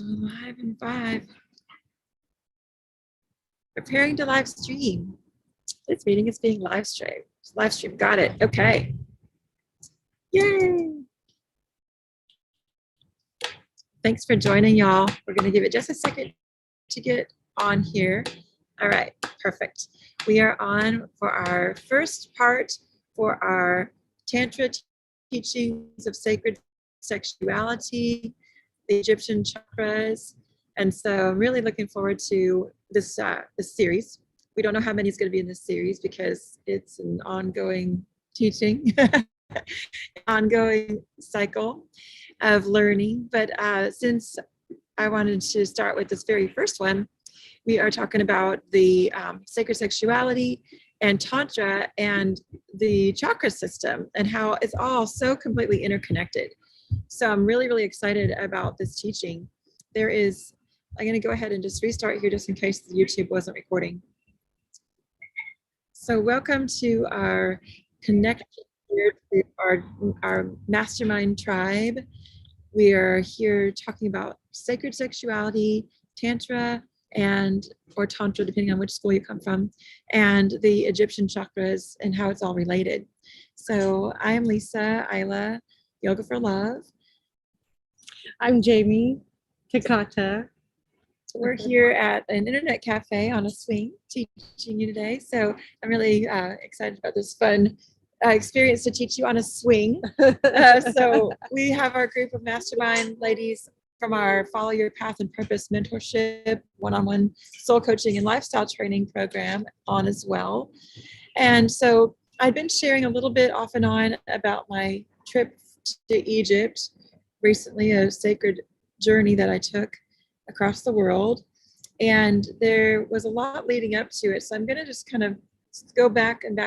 Live in 5. Preparing to live stream. This meeting is being live streamed. Live stream. Got it. Okay. Yay. Thanks for joining, y'all. We're going to give it just a second to get on here. All right. Perfect. We are on for our first part for our Tantra teachings of sacred sexuality, the Egyptian chakras. And so I'm really looking forward to this series. We don't know how many is going to be in this series because it's an ongoing teaching, ongoing cycle of learning. But since I wanted to start with this very first one, we are talking about the sacred sexuality and Tantra and the chakra system and how it's all so completely interconnected. So I'm really, really excited about this teaching. I'm going to go ahead and just restart here just in case the YouTube wasn't recording. So welcome to our connection here to our mastermind tribe. We are here talking about sacred sexuality, Tantra, or Tantra, depending on which school you come from, and the Egyptian chakras and how it's all related. So I am Lisa, Aiylah, Yoga for Love. I'm Jamie, Takata. We're here at an internet cafe on a swing teaching you today. So I'm really excited about this fun experience to teach you on a swing. So we have our group of mastermind ladies from our Follow Your Path and Purpose mentorship, one-on-one soul coaching and lifestyle training program on as well. And so I've been sharing a little bit off and on about my trip to Egypt recently, a sacred journey that I took across the world. And there was a lot leading up to it. So I'm going to just kind of go back and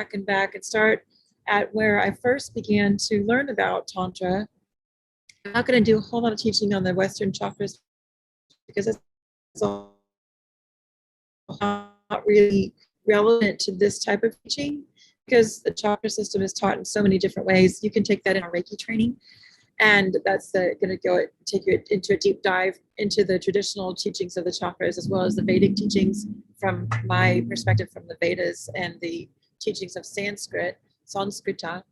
start at where I first began to learn about Tantra. I'm not going to do a whole lot of teaching on the Western chakras because it's not really relevant to this type of teaching because the chakra system is taught in so many different ways. You can take that in our Reiki training. And that's going to take you into a deep dive into the traditional teachings of the chakras, as well as the Vedic teachings from my perspective from the Vedas and the teachings of Sanskrita.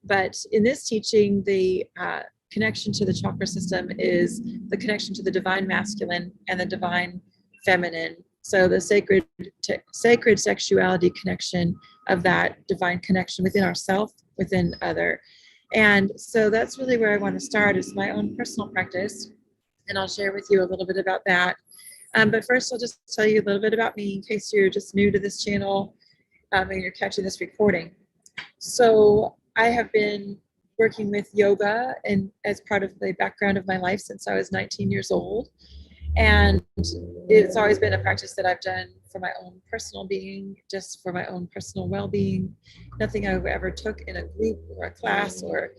But in this teaching, the connection to the chakra system is the connection to the divine masculine and the divine feminine. So the sacred sexuality connection of that divine connection within ourself, within other. And so that's really where I want to start is my own personal practice. And I'll share with you a little bit about that. But first, I'll just tell you a little bit about me in case you're just new to this channel and you're catching this recording. So I have been working with yoga and as part of the background of my life since I was 19 years old. And it's always been a practice that I've done for my own personal being, just for my own personal well-being. Nothing I ever took in a group or a class or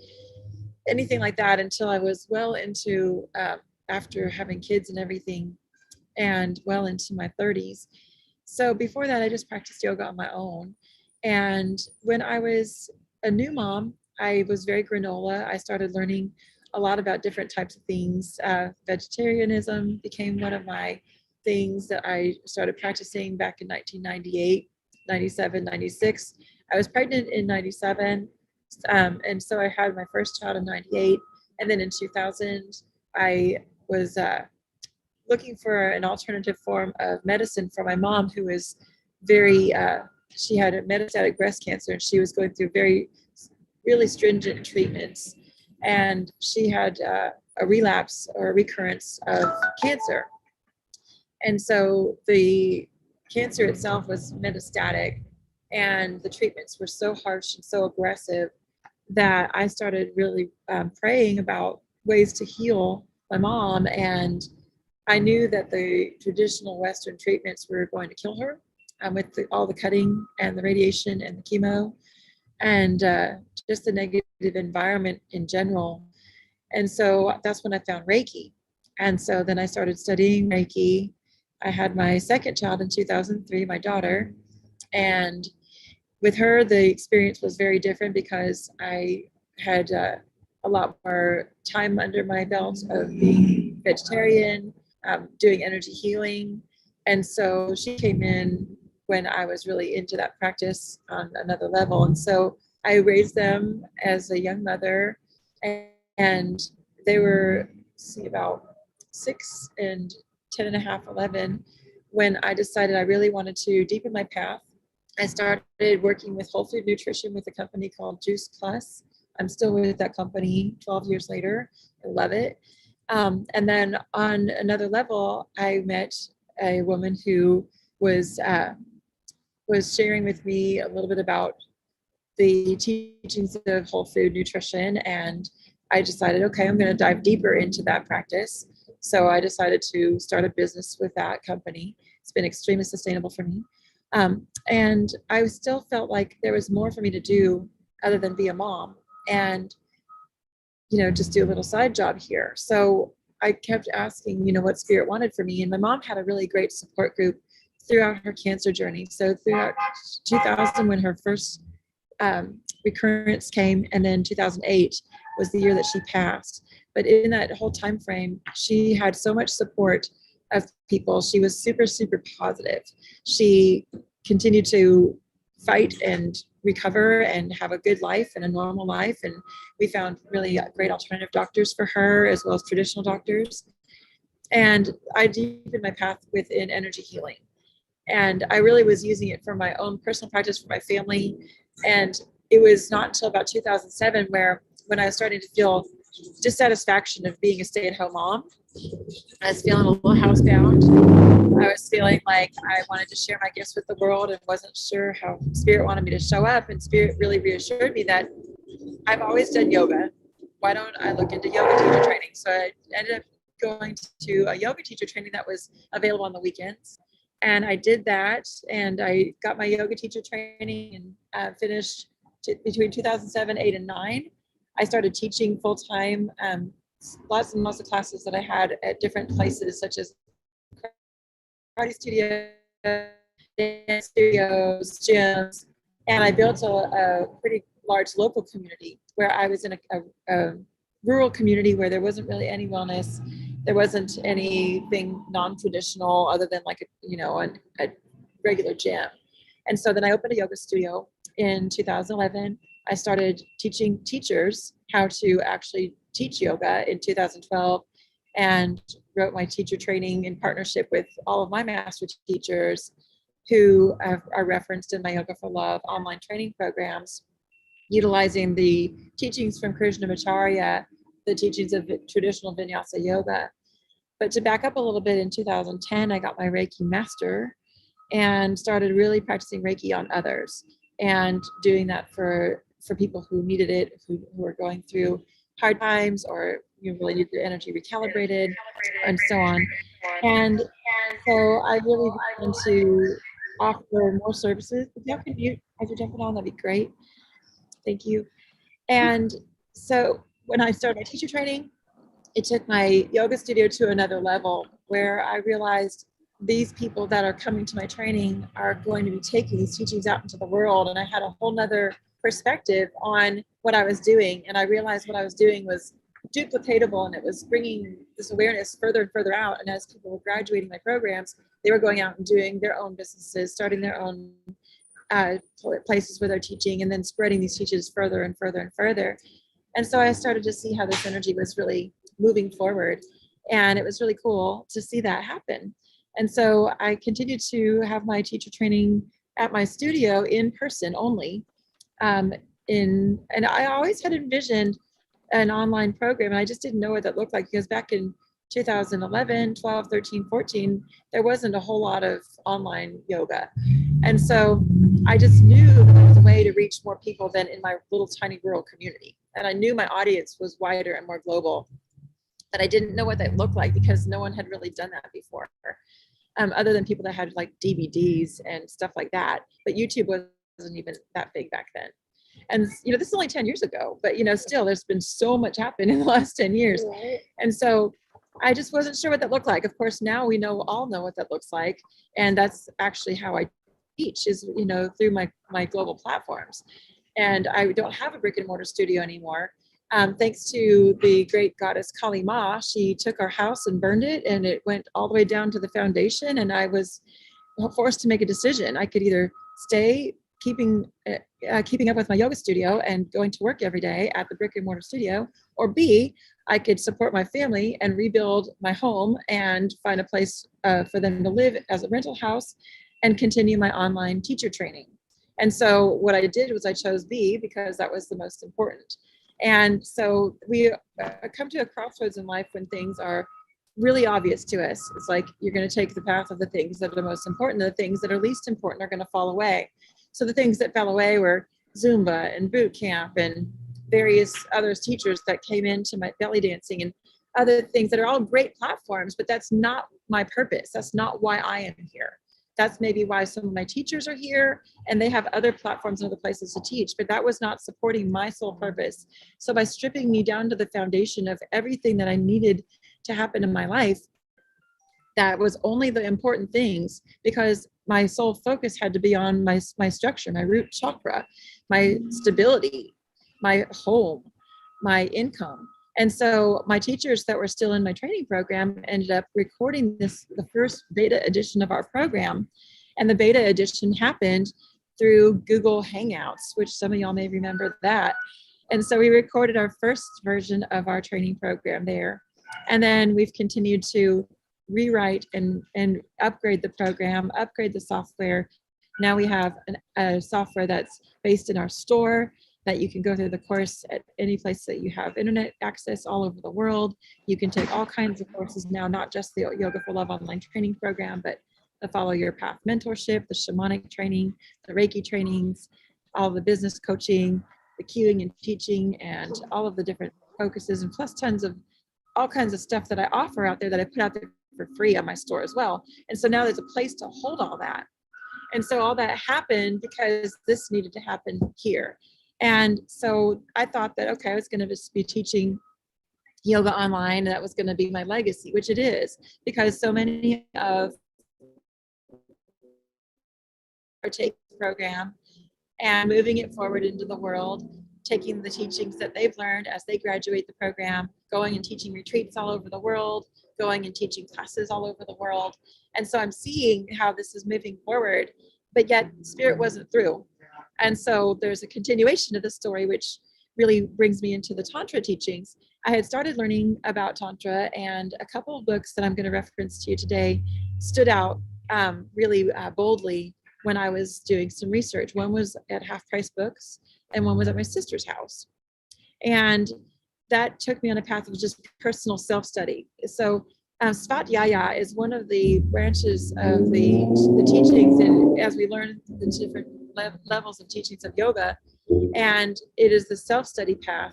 anything like that until I was well into, after having kids and everything, and well into my 30s. So before that, I just practiced yoga on my own. And when I was a new mom, I was very granola. I started learning a lot about different types of things. Vegetarianism became one of my things that I started practicing back in 1998, 97, 96. I was pregnant in 97. And so I had my first child in 98. And then in 2000, I was looking for an alternative form of medicine for my mom, who was she had a metastatic breast cancer, and she was going through really stringent treatments. And she had a relapse or a recurrence of cancer. And so the cancer itself was metastatic, and the treatments were so harsh and so aggressive that I started really praying about ways to heal my mom. And I knew that the traditional Western treatments were going to kill her with all the cutting and the radiation and the chemo and just the negative environment in general. And so that's when I found Reiki. And so then I started studying Reiki. I had my second child in 2003, my daughter. And with her, the experience was very different because I had a lot more time under my belt of being vegetarian. doing energy healing. And so she came in when I was really into that practice on another level. And so I raised them as a young mother, and they were about 6 and 10 and a half, 11, when I decided I really wanted to deepen my path. I started working with whole food nutrition with a company called Juice Plus. I'm still with that company 12 years later. I love it. And then on another level, I met a woman who was sharing with me a little bit about the teachings of whole food nutrition, and I decided, okay, I'm going to dive deeper into that practice. So I decided to start a business with that company. It's been extremely sustainable for me. And I still felt like there was more for me to do other than be a mom and, just do a little side job here. So I kept asking, what spirit wanted for me. And my mom had a really great support group throughout her cancer journey. So throughout 2000, when her first recurrence came, and then 2008 was the year that she passed. But in that whole time frame, she had so much support of people. She was super, super positive. She continued to fight and recover and have a good life and a normal life. And we found really great alternative doctors for her, as well as traditional doctors. And I deepened my path within energy healing. And I really was using it for my own personal practice, for my family. And it was not until about 2007 when I was starting to feel dissatisfaction of being a stay-at-home mom. I was feeling a little housebound. I was feeling like I wanted to share my gifts with the world and wasn't sure how Spirit wanted me to show up. And Spirit really reassured me that I've always done yoga. Why don't I look into yoga teacher training? So I ended up going to a yoga teacher training that was available on the weekends. And I did that, and I got my yoga teacher training and finished between 2007, 8, and 9. I started teaching full-time, lots and lots of classes that I had at different places, such as karate studios, dance studios, gyms. And I built a pretty large local community where I was in a rural community where there wasn't really any wellness. There wasn't anything non-traditional other than like a regular gym. And so then I opened a yoga studio in 2011. I started teaching teachers how to actually teach yoga in 2012, and wrote my teacher training in partnership with all of my master teachers who are referenced in my Yoga for Love online training programs, utilizing the teachings from Krishnamacharya, the teachings of traditional Vinyasa yoga. But to back up a little bit, in 2010, I got my Reiki master and started really practicing Reiki on others and doing that for people who needed it, who were going through hard times, or really need their energy recalibrated, and so on. And so I really wanted to offer more services. If you could mute as you're jumping on, that'd be great. Thank you. And so when I started my teacher training, it took my yoga studio to another level, where I realized these people that are coming to my training are going to be taking these teachings out into the world. And I had a whole nother perspective on what I was doing. And I realized what I was doing was duplicatable, and it was bringing this awareness further and further out. And as people were graduating my programs, they were going out and doing their own businesses, starting their own places where they're teaching, and then spreading these teachings further and further and further. And so I started to see how this energy was really moving forward. And it was really cool to see that happen. And so I continued to have my teacher training at my studio in person only. And I always had envisioned an online program, and I just didn't know what that looked like, because back in 2011, 12, 13, 14, there wasn't a whole lot of online yoga. And so I just knew that there was a way to reach more people than in my little tiny rural community. And I knew my audience was wider and more global, but I didn't know what that looked like, because no one had really done that before, other than people that had like DVDs and stuff like that. But YouTube wasn't even that big back then. And this is only 10 years ago, but still there's been so much happened in the last 10 years. Right. And so I just wasn't sure what that looked like. Of course, now we all know what that looks like. And that's actually how I teach, is, through my global platforms. And I don't have a brick and mortar studio anymore. Thanks to the great goddess Kali Ma, she took our house and burned it, and it went all the way down to the foundation. And I was forced to make a decision. I could either stay keeping up with my yoga studio and going to work every day at the brick and mortar studio, or B, I could support my family and rebuild my home and find a place for them to live as a rental house and continue my online teacher training. And so what I did was I chose B because that was the most important. And so we come to a crossroads in life when things are really obvious to us. It's like you're going to take the path of the things that are most important, and the things that are least important are going to fall away. So the things that fell away were Zumba and boot camp and various other teachers that came into my belly dancing and other things that are all great platforms, but that's not my purpose. That's not why I am here. That's maybe why some of my teachers are here and they have other platforms and other places to teach, but that was not supporting my sole purpose. So by stripping me down to the foundation of everything that I needed to happen in my life, that was only the important things, because my sole focus had to be on my structure, my root chakra, my stability, my home, my income. And so my teachers that were still in my training program ended up recording the first beta edition of our program. And the beta edition happened through Google Hangouts, which some of y'all may remember that. And so we recorded our first version of our training program there. And then we've continued to rewrite and upgrade the program, upgrade the software. Now we have a software that's based in our store that you can go through the course at any place that you have internet access all over the world. You can take all kinds of courses now, not just the Yoga for Love online training program, but the Follow Your Path mentorship, the shamanic training, the Reiki trainings, all the business coaching, the cueing and teaching, and all of the different focuses, and plus tons of all kinds of stuff that I offer out there that I put out there for free on my store as well. And so now there's a place to hold all that. And so all that happened because this needed to happen here. And so I thought that, okay, I was going to just be teaching yoga online, and that was going to be my legacy, which it is, because so many of are taking the program and moving it forward into the world, taking the teachings that they've learned as they graduate the program, going and teaching retreats all over the world, going and teaching classes all over the world. And so I'm seeing how this is moving forward, but yet Spirit wasn't through. And so there's a continuation of the story, which really brings me into the Tantra teachings. I had started learning about Tantra, and a couple of books that I'm going to reference to you today stood out really boldly when I was doing some research. One was at Half Price Books, and one was at my sister's house. And that took me on a path of just personal self-study. So Svadhyaya is one of the branches of the teachings, and as we learn the different levels of teachings of yoga, and it is the self-study path.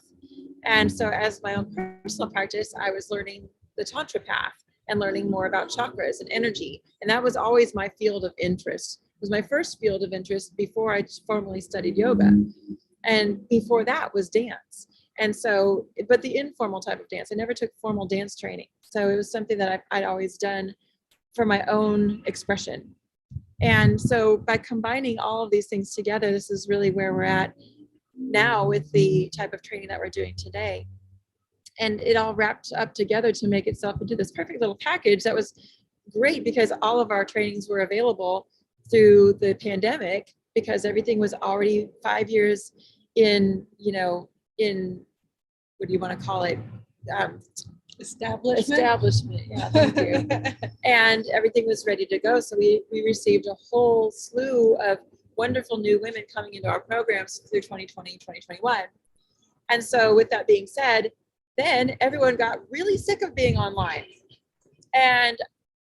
And so as my own personal practice, I was learning the Tantra path and learning more about chakras and energy. And that was always my field of interest. It was my first field of interest before I formally studied yoga. And before that was dance. And so, but the informal type of dance, I never took formal dance training. So it was something that I'd always done for my own expression. And so by combining all of these things together, this is really where we're at now with the type of training that we're doing today. And it all wrapped up together to make itself into this perfect little package that was great, because all of our trainings were available through the pandemic, because everything was already 5 years in what do you want to call it? Establishment. Yeah, thank you. And everything was ready to go. So we received a whole slew of wonderful new women coming into our programs through 2020, 2021. And so with that being said, then everyone got really sick of being online. And,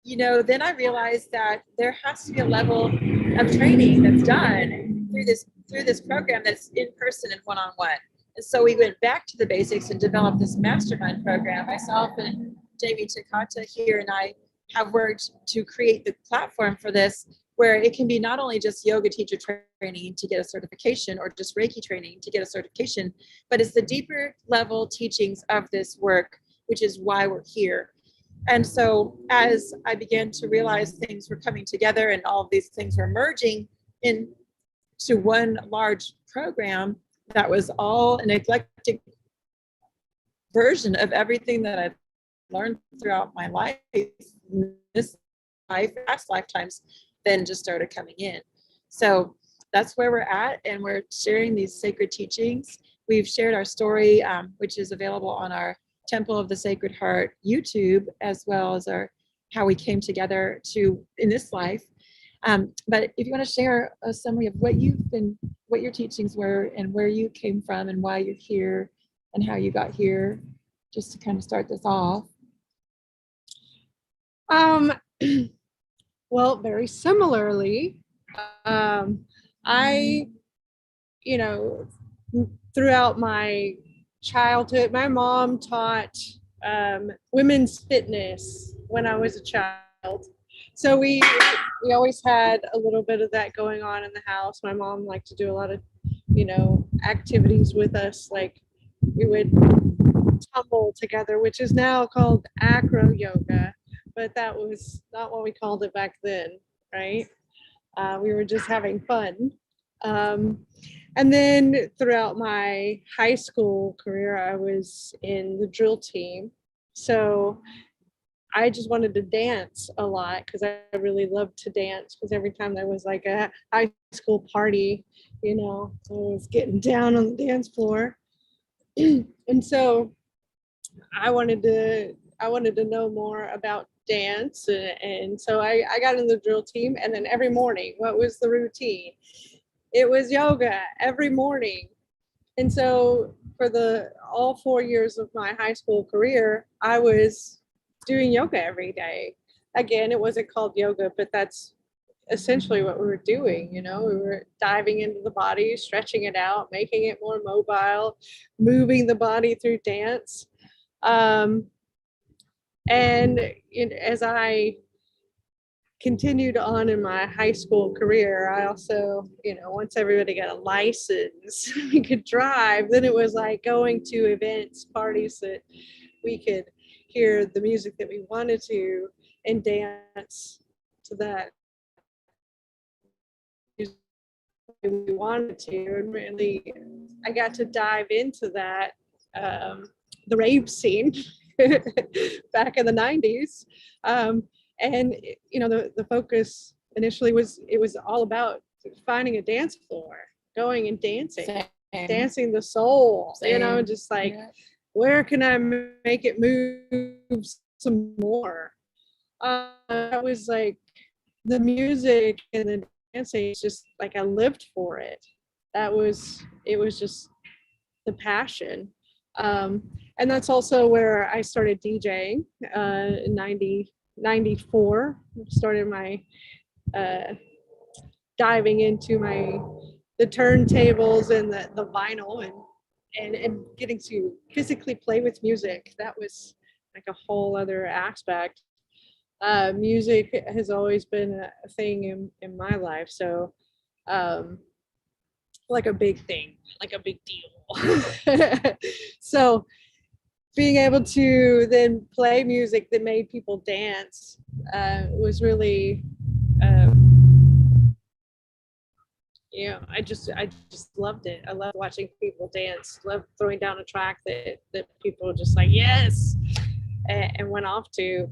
then I realized that there has to be a level of training that's done through this program that's in person and one-on-one. And so we went back to the basics and developed this mastermind program. Myself and Jamie Takata here and I have worked to create the platform for this, where it can be not only just yoga teacher training to get a certification, or just Reiki training to get a certification, but it's the deeper level teachings of this work, which is why we're here. And so as I began to realize things were coming together and all of these things were merging into one large program that was all an eclectic version of everything that I've learned throughout my life, this life, past lifetimes, then just started coming in. So that's where we're at, and we're sharing these sacred teachings. We've shared our story, which is available on our Temple of the Sacred Heart YouTube, as well as our how we came together to in this life. But if you want to share a summary of what your teachings were, and where you came from, and why you're here, and how you got here, just to kind of start this off. Well, very similarly, I, throughout my childhood, my mom taught women's fitness when I was a child. So we always had a little bit of that going on in the house. My mom liked to do a lot of, activities with us. Like we would tumble together, which is now called acro yoga, but that was not what we called it back then, right? We were just having fun. And then throughout my high school career, I was in the drill team. So I just wanted to dance a lot because I really loved to dance, because every time there was like a high school party, I was getting down on the dance floor. And so I wanted to know more about dance, and so I got in the drill team. And then every morning, what was the routine? It was yoga every morning. And so for all 4 years of my high school career, I was doing yoga every day. Again, it wasn't called yoga, but that's essentially what we were doing. We were diving into the body, stretching it out, making it more mobile, moving the body through dance. And as I continued on in my high school career, I also, once everybody got a license, we could drive, then it was like going to events, parties that we could hear the music that we wanted to and dance to that music we wanted to. And really, I got to dive into that, the rave scene back in the 90s. And the focus initially was all about finding a dance floor, going and dancing. Dancing the soul. Same. Just like, where can I make it move some more? I was like, the music and the dancing is just like, I lived for it. It was just the passion. And that's also where I started DJing in 94. Started my diving into the turntables and the vinyl, and getting to physically play with music. That was like a whole other aspect. Music has always been a thing in my life. So like a big thing, like a big deal. So being able to then play music that made people dance was really, I just loved it. I loved watching people dance. Loved throwing down a track that people were just like, yes, and went off to,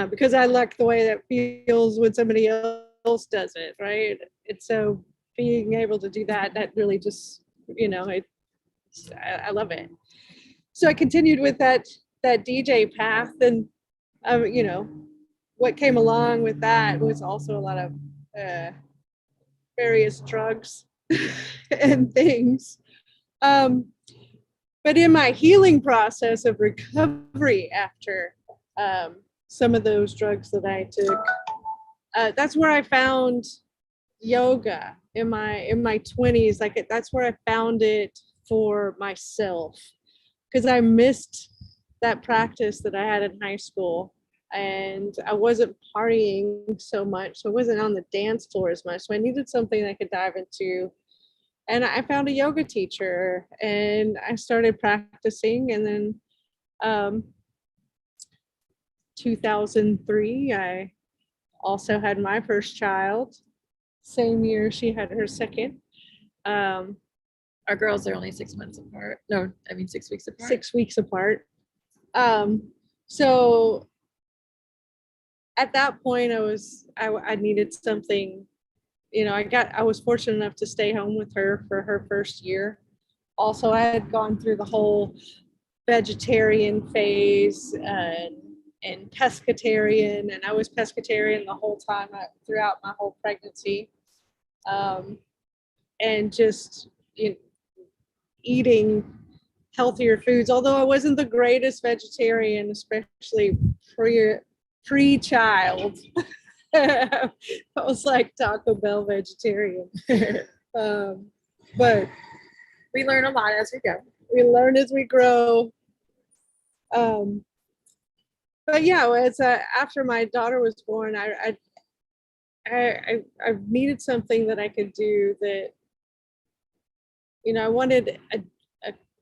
because I like the way that feels when somebody else does it, right? And so being able to do that really just, I love it. So I continued with that DJ path, and what came along with that was also a lot of various drugs and things. But in my healing process of recovery after some of those drugs that I took, that's where I found yoga in my 20s. Like, that's where I found it for myself, because I missed that practice that I had in high school, and I wasn't partying so much, so I wasn't on the dance floor as much, so I needed something I could dive into. And I found a yoga teacher, and I started practicing. And then 2003, I also had my first child. Same year she had her second. Our girls are only 6 months apart. No, I mean 6 weeks apart. 6 weeks apart. So at that point, I needed something. I was fortunate enough to stay home with her for her first year. Also, I had gone through the whole vegetarian phase and pescatarian, and I was pescatarian the whole time throughout my whole pregnancy, and just eating healthier foods. Although I wasn't the greatest vegetarian, especially pre-child. I was like Taco Bell vegetarian. But we learn a lot as we go. We learn as we grow. But yeah, after my daughter was born, I needed something that I could do that, I wanted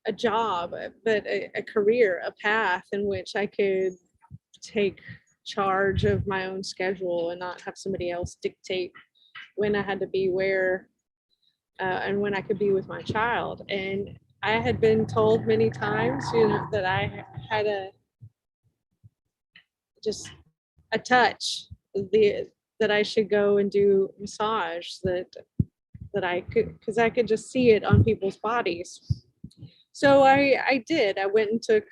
a job, but a career, a path in which I could take charge of my own schedule and not have somebody else dictate when I had to be where and when I could be with my child. And I had been told many times, that I had just a touch that I should go and do massage, that I could, because I could just see it on people's bodies. So I did. I went and took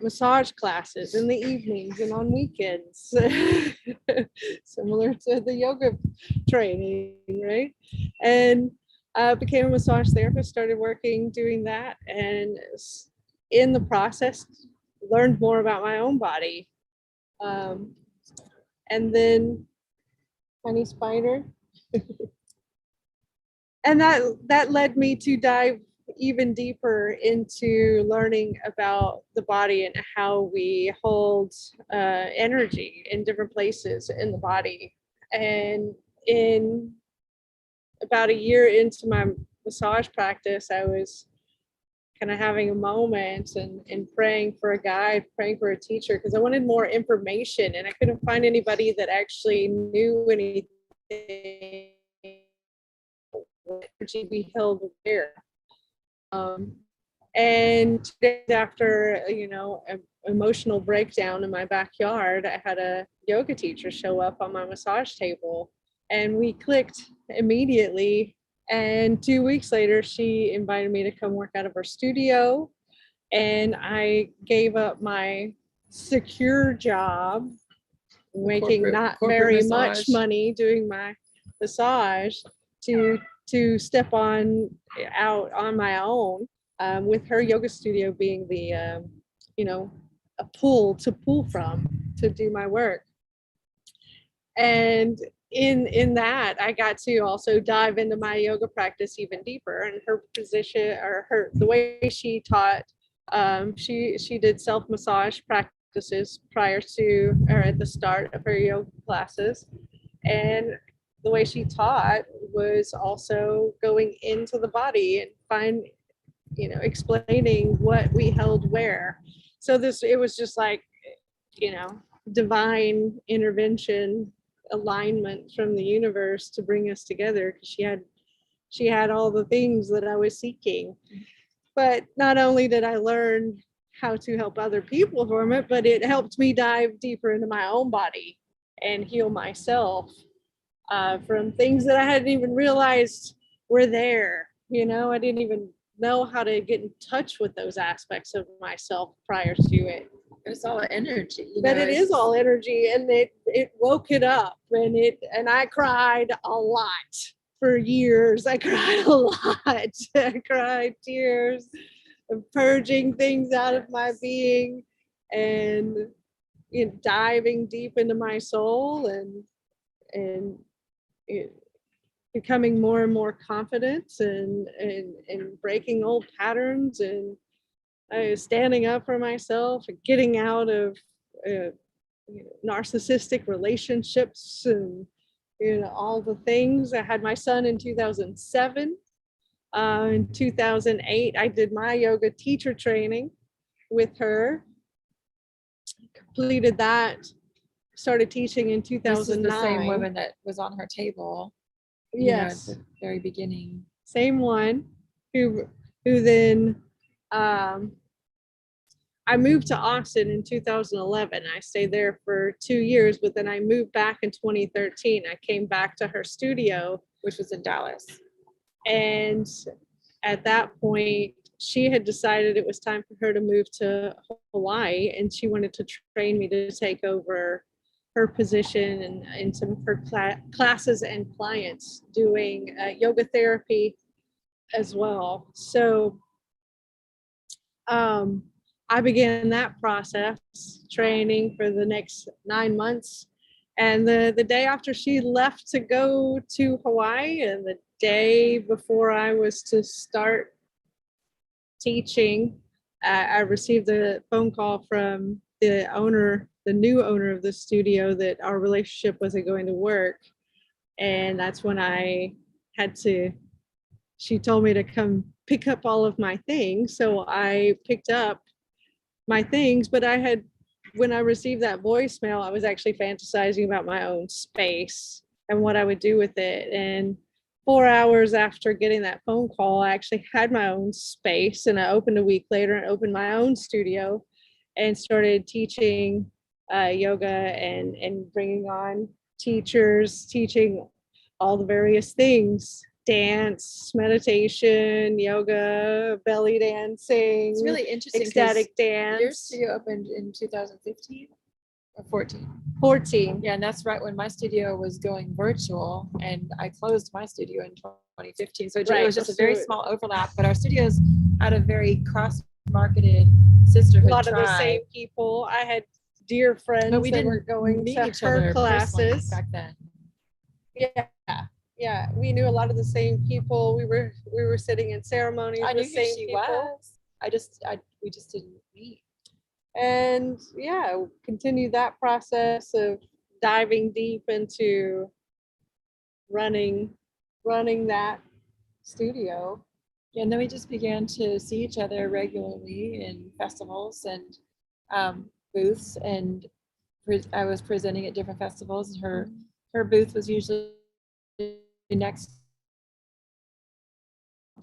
massage classes in the evenings and on weekends, similar to the yoga training, right? And became a massage therapist, started doing that, and in the process learned more about my own body. And then honey spider. And that led me to dive even deeper into learning about the body and how we hold energy in different places in the body. And in about a year into my massage practice, I was kind of having a moment and praying for a guide, praying for a teacher, because I wanted more information, and I couldn't find anybody that actually knew anything energy we held there. And 2 days after, an emotional breakdown in my backyard, I had a yoga teacher show up on my massage table, and we clicked immediately. And 2 weeks later, she invited me to come work out of her studio, and I gave up my secure job, making not very much money doing my massage, to step out on my own, with her yoga studio being the a pool to pull from to do my work. And in that, I got to also dive into my yoga practice even deeper. And her position, or the way she taught, she did self massage practices prior to, or at the start of her yoga classes, and the way she taught was also going into the body and explaining what we held where. So it was just like, divine intervention, alignment from the universe to bring us together, because she had all the things that I was seeking. But not only did I learn how to help other people from it, but it helped me dive deeper into my own body and heal myself from things that I hadn't even realized were there. I didn't even know how to get in touch with those aspects of myself prior to it. It's all energy. But it is all energy, and it woke it up, and I cried a lot for years. I cried a lot. I cried tears of purging things out of my being, and diving deep into my soul, and becoming more and more confident, and breaking old patterns, and standing up for myself, and getting out of narcissistic relationships, and all the things. I had my son in 2007. In 2008, I did my yoga teacher training with her, completed that, started teaching in 2009. This is the same woman that was on her table. Yes, at the very beginning. Same one who then I I moved to Austin in 2011. I stayed there for 2 years, but then I moved back in 2013. I came back to her studio, which was in Dallas. And at that point, she had decided it was time for her to move to Hawaii, and she wanted to train me to take over her position and some of her classes and clients, doing yoga therapy as well. So I began that process, training for the next 9 months. And the day after she left to go to Hawaii, and the day before I was to start teaching, I received a phone call from the new owner of the studio, that our relationship wasn't going to work. And that's when she told me to come pick up all of my things. So I picked up my things, but when I received that voicemail, I was actually fantasizing about my own space and what I would do with it. And 4 hours after getting that phone call, I actually had my own space, and I opened a week later and opened my own studio and started teaching yoga and bringing on teachers, teaching all the various things: dance, meditation, yoga, belly dancing. It's really interesting. Ecstatic dance. Your studio opened in 2015 or 14? 14. Yeah, and that's right when my studio was going virtual, and I closed my studio in 2015. So it was just a very small overlap, but our studios had a very cross-marketed sisterhood. A lot of the same people. I had dear friends that were going to her classes back then. Yeah, we knew a lot of the same people. We were sitting in ceremonies with the same people. We just didn't meet. And yeah, continued that process of diving deep into running that studio. Yeah, and then we just began to see each other regularly in festivals and booths, and I was presenting at different festivals. Her booth was usually next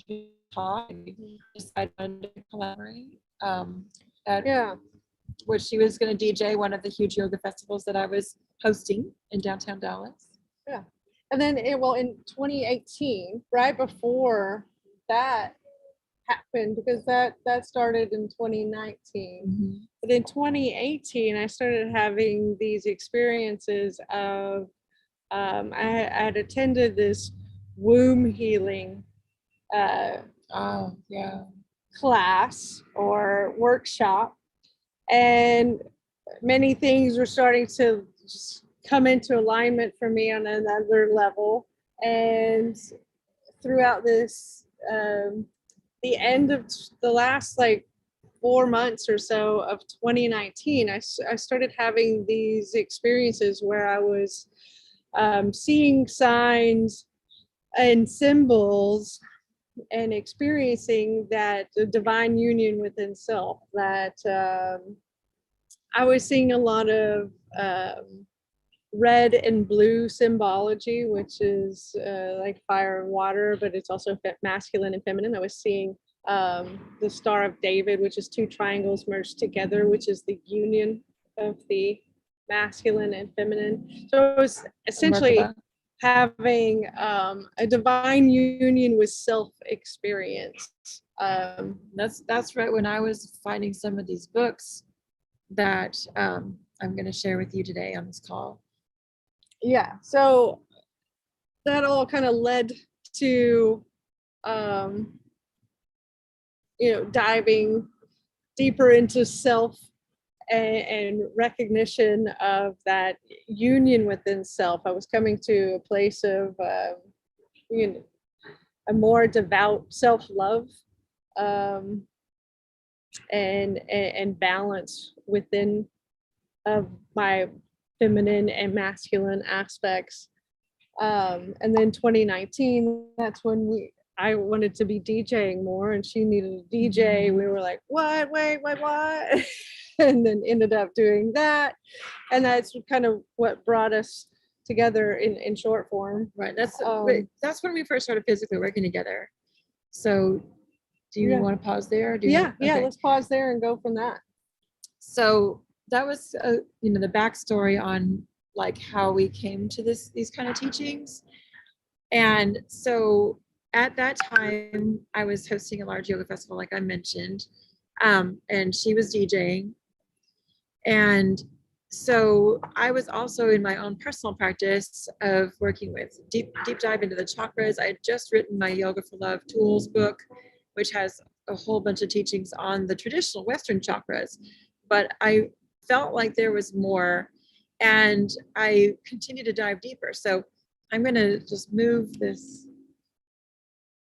to talk, and we decided to collaborate. Which she was going to DJ one of the huge yoga festivals that I was hosting in downtown Dallas. Yeah. And then in 2018, right before that happened, because that started in 2019. Mm-hmm. But in 2018, I started having these experiences of I had attended this womb healing class or workshop, and many things were starting to just come into alignment for me on another level. And throughout this, the end of the last 4 months or so of 2019, I started having these experiences where I was seeing signs and symbols and experiencing that the divine union within self, that I was seeing a lot of red and blue symbology, which is like fire and water, but it's also masculine and feminine. I was seeing the Star of David, which is 2 triangles merged together, which is the union of the masculine and feminine. So it was essentially having a divine union with self experience. That's right when I was finding some of these books that I'm going to share with you today on this call. Yeah, so that all kind of led to diving deeper into self and recognition of that union within self. I was coming to a place of a more devout self-love and balance within of my feminine and masculine aspects. And then 2019, that's when I wanted to be DJing more, and she needed a DJ. We were like, what? Wait, what? And then ended up doing that. And that's kind of what brought us together in short form. Right. That's when we first started physically working together. So do you want to pause there? Or Okay. Let's pause there and go from that. So that was, the backstory on like how we came to these kind of teachings. And so at that time, I was hosting a large yoga festival, like I mentioned, and she was DJing. And so I was also in my own personal practice of working with deep dive into the chakras. I had just written my Yoga for Love Tools book, which has a whole bunch of teachings on the traditional Western chakras. But I felt like there was more, and I continued to dive deeper. So I'm going to just move this,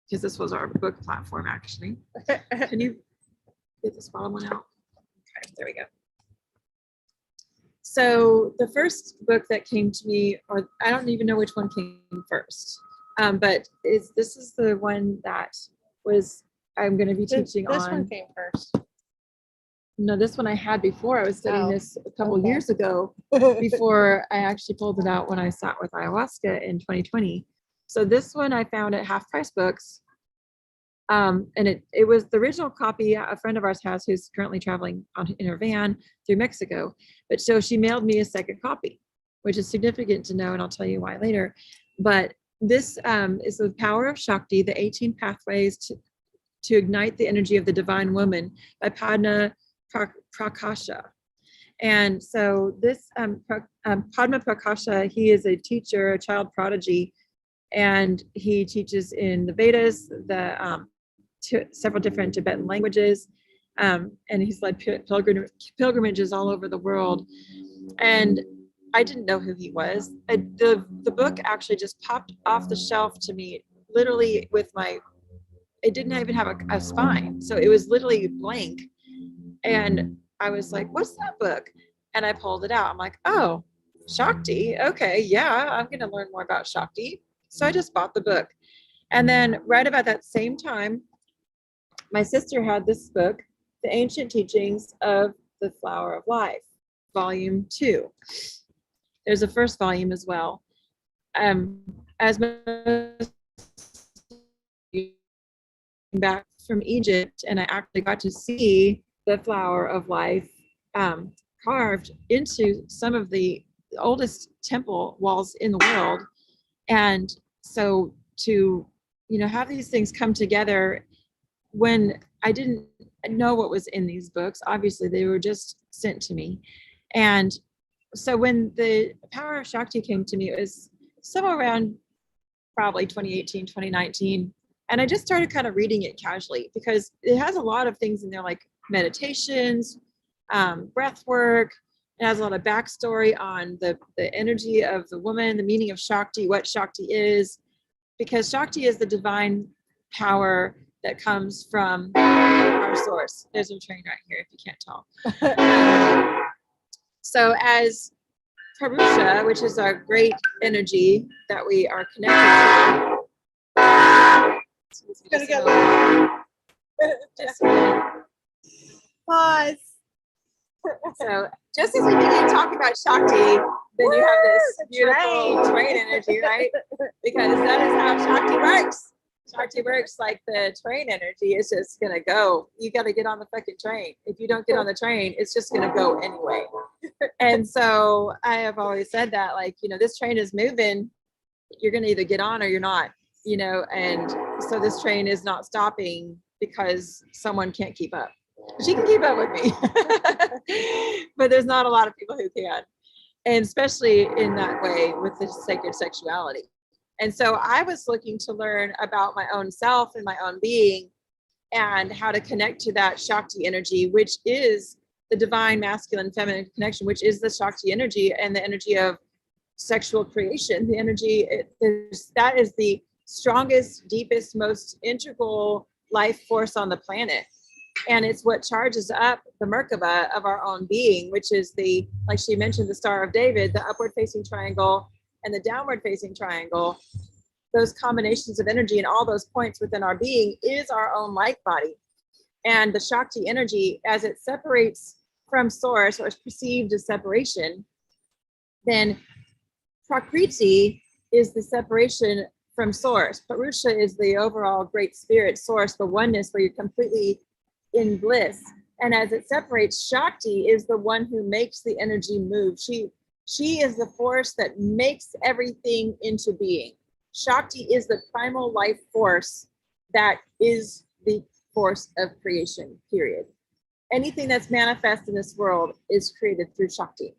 because this was our book platform, actually. Can you get this bottom one out? Okay, there we go. So the first book that came to me, or I don't even know which one came first, but this is the one that was, I'm going to be teaching on. This one came first. No, this one I had before. I was studying this a couple years ago, Okay. before I actually pulled it out when I sat with ayahuasca in 2020. So this one I found at Half Price Books. And it was the original copy a friend of ours has, who's currently traveling in her van through Mexico. But so she mailed me a second copy, which is significant to know, and I'll tell you why later. But this is The Power of Shakti, the 18 Pathways to Ignite the Energy of the Divine Woman by Padma PRakasha. And so this Padma PRakasha, he is a teacher, a child prodigy, and he teaches in the Vedas, several different Tibetan languages, and he's led pilgrimages all over the world. And I didn't know who he was. The book actually just popped off the shelf to me, literally it didn't even have a spine, so it was literally blank. And I was like, what's that book? And I pulled it out. I'm like, oh, Shakti. Okay, yeah, I'm going to learn more about Shakti. So I just bought the book. And then right about that same time, my sister had this book, The Ancient Teachings of the Flower of Life, Volume 2. There's a first volume as well. As back from Egypt, and I actually got to see the flower of life carved into some of the oldest temple walls in the world. And so to have these things come together, when I didn't know what was in these books, obviously they were just sent to me. And so when the Power of Shakti came to me, it was somewhere around probably 2018, 2019. And I just started kind of reading it casually, because it has a lot of things in there, like meditations, breath work. It has a lot of backstory on the energy of the woman, the meaning of Shakti, what Shakti is, because Shakti is the divine power that comes from our source. There's a train right here, if you can't tell. So as PRakasha, which is our great energy that we are connected to. Gonna go. Just Pause. So just as we begin talking about Shakti, then you have this beautiful train energy, right? Because that is how Shakti works. Shakti works like the train energy. It's just going to go. You got to get on the fucking train. If you don't get on the train, it's just going to go anyway. And so I have always said that, like, this train is moving. You're going to either get on or you're not, and so this train is not stopping because someone can't keep up. She can keep up with me, but there's not a lot of people who can, and especially in that way with the sacred sexuality. And so I was looking to learn about my own self and my own being, and how to connect to that Shakti energy, which is the divine masculine feminine connection, which is the Shakti energy and the energy of sexual creation. The energy that is the strongest, deepest, most integral life force on the planet. And it's what charges up the Merkaba of our own being, which is like she mentioned, the Star of David, the upward facing triangle and the downward facing triangle. Those combinations of energy and all those points within our being is our own light body. And the Shakti energy, as it separates from source, or is perceived as separation, then Prakriti is the separation from source. Purusha is the overall great spirit source, the oneness where you're completely in bliss. And as it separates, Shakti is the one who makes the energy move. She is the force that makes everything into being. Shakti is the primal life force that is the force of creation, period. Anything that's manifest in this world is created through Shakti.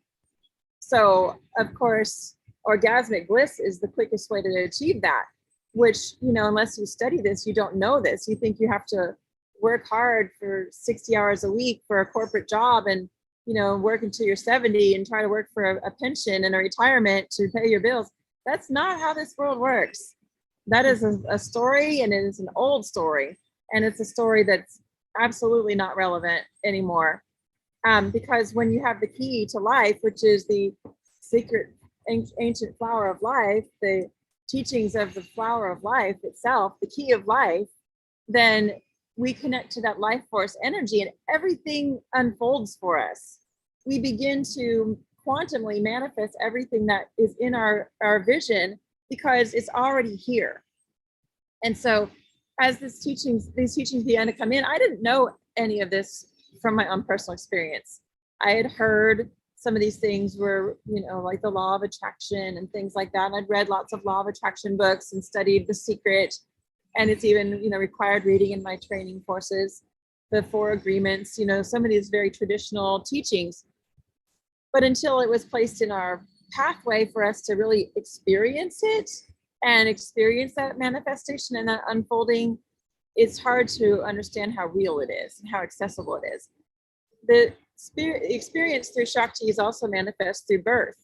So, of course, orgasmic bliss is the quickest way to achieve that, which, you know, unless you study this, you don't know this. You think you have to work hard for 60 hours a week for a corporate job and, you know, work until you're 70 and try to work for a pension and a retirement to pay your bills. That's not how this world works. That is a story, and it is an old story. And it's a story that's absolutely not relevant anymore. Because when you have the key to life, which is the secret ancient flower of life, the teachings of the flower of life itself, the key of life, then we connect to that life force energy and everything unfolds for us. We begin to quantumly manifest everything that is in our vision because it's already here. And so as these teachings began to come in, I didn't know any of this from my own personal experience. I had heard some of these things were, you know, like the law of attraction and things like that. And I'd read lots of law of attraction books and studied The Secret. And it's even, you know, required reading in my training courses, the 4 agreements, you know, some of these very traditional teachings. But until it was placed in our pathway for us to really experience it and experience that manifestation and that unfolding, it's hard to understand how real it is and how accessible it is. The experience through Shakti is also manifest through birth.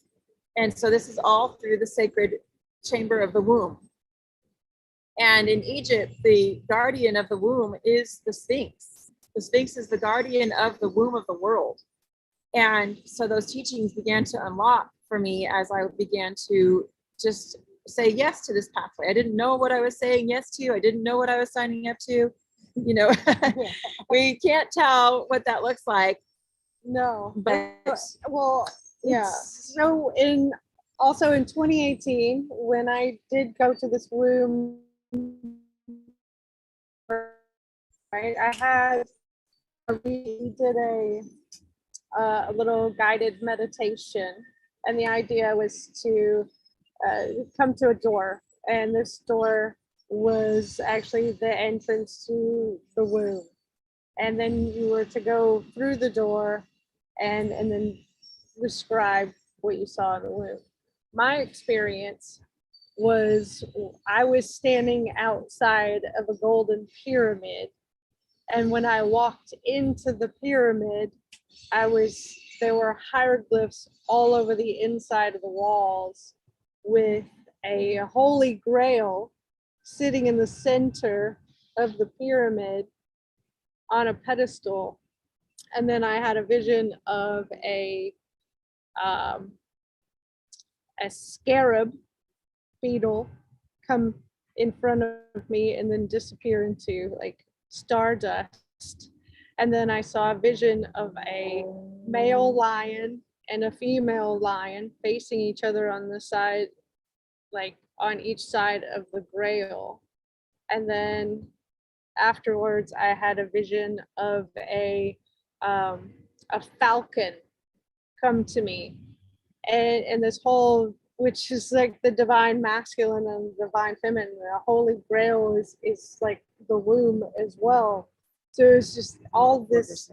And so this is all through the sacred chamber of the womb. And in Egypt, the guardian of the womb is the Sphinx. The Sphinx is the guardian of the womb of the world. And so those teachings began to unlock for me as I began to just say yes to this pathway. I didn't know what I was saying yes to. I didn't know what I was signing up to. You know, we can't tell what that looks like. No, but well, yeah. So in 2018, when I did go to this room, right, we did a little guided meditation, and the idea was to come to a door, and this door was actually the entrance to the womb, and then you were to go through the door and then describe what you saw in the womb. My experience was I was standing outside of a golden pyramid, and when I walked into the pyramid, there were hieroglyphs all over the inside of the walls with a holy grail sitting in the center of the pyramid on a pedestal. And then I had a vision of a scarab beetle come in front of me and then disappear into like stardust. And then I saw a vision of a male lion and a female lion facing each other on the side, like on each side of the grail. And then afterwards, I had a vision of a falcon come to me, and this whole, which is like the divine masculine and divine feminine. The holy grail is like the womb as well. So it's just all this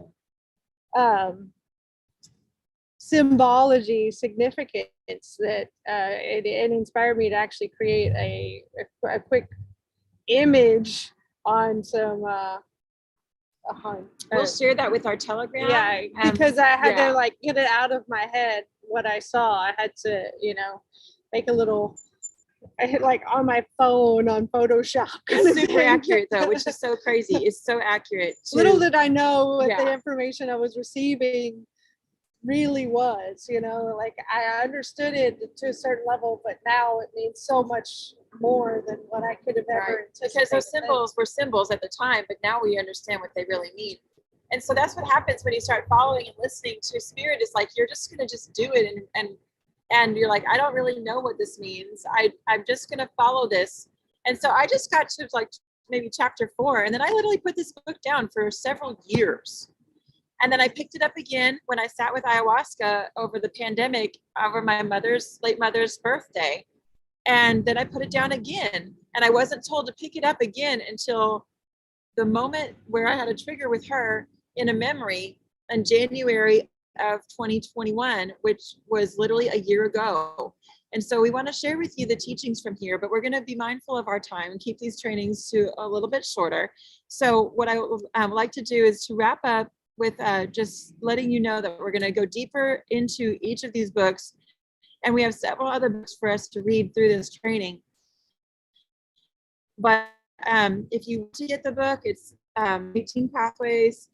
symbology, significance that it inspired me to actually create a quick image on some we'll share that with our Telegram. Yeah, because I had to like get it out of my head what I saw. I had to, you know, make a little, I hit like on my phone on Photoshop. It's super accurate though, which is so crazy. It's so accurate. Little did I know what the information I was receiving really was, you know, like I understood it to a certain level, but now it means so much more than what I could have ever anticipated. Because those symbols were symbols at the time, but now we understand what they really mean. And so that's what happens when you start following and listening to spirit. Is like you're just gonna just do it, and you're like, I don't really know what this means. I'm just gonna follow this. And so I just got to like maybe chapter 4, and then I literally put this book down for several years. And then I picked it up again when I sat with ayahuasca over the pandemic, over my late mother's birthday. And then I put it down again. And I wasn't told to pick it up again until the moment where I had a trigger with her in a memory in January of 2021, which was literally a year ago. And so we want to share with you the teachings from here, but we're going to be mindful of our time and keep these trainings to a little bit shorter. So what I would like to do is to wrap up with just letting you know that we're going to go deeper into each of these books. And we have several other books for us to read through this training. But if you want to get the book, it's 18 Pathways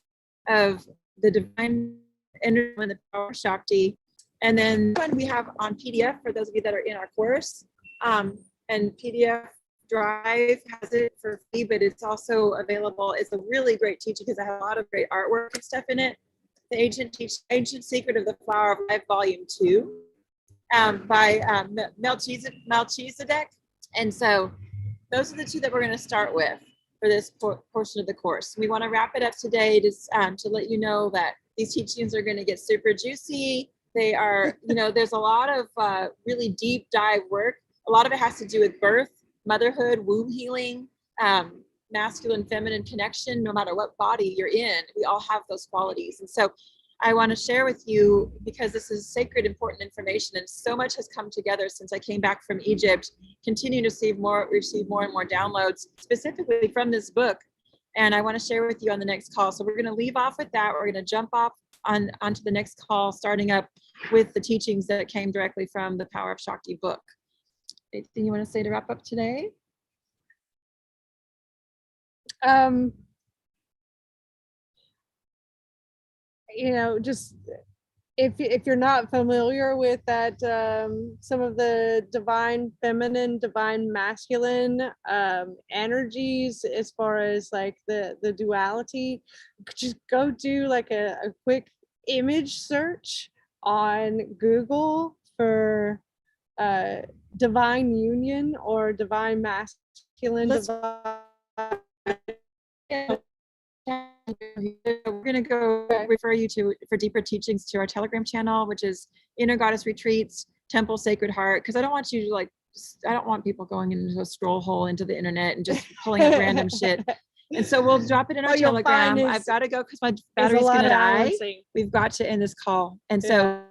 of the Divine Energy and the Power of Shakti. And then one we have on PDF for those of you that are in our course. And PDF Drive has it for free, but it's also available. It's a really great teaching because it has a lot of great artwork and stuff in it. The Ancient Secret of the Flower of Life, Volume 2, by Melchizedek. And so those are the two that we're going to start with for this portion of the course. We want to wrap it up today to let you know that these teachings are going to get super juicy. They are, there's a lot of really deep dive work. A lot of it has to do with birth, motherhood, womb healing, masculine, feminine connection. No matter what body you're in, we all have those qualities. And so I want to share with you, because this is sacred, important information, and so much has come together since I came back from Egypt, continue to receive more and more downloads, specifically from this book. And I want to share with you on the next call. So we're going to leave off with that. We're going to jump off onto the next call, starting up with the teachings that came directly from the Power of Shakti book. Anything you want to say to wrap up today? Just if you're not familiar with that, some of the divine feminine, divine masculine energies, as far as like the duality, just go do like a quick image search on Google for divine union or divine masculine. We're going to go refer you for deeper teachings to our Telegram channel, which is Inner Goddess Retreats, Temple Sacred Heart, because I don't want you to I don't want people going into a scroll hole into the internet and just pulling up random shit. And so we'll drop it in our Telegram. I've got to go because my battery's going to die. We've got to end this call. And so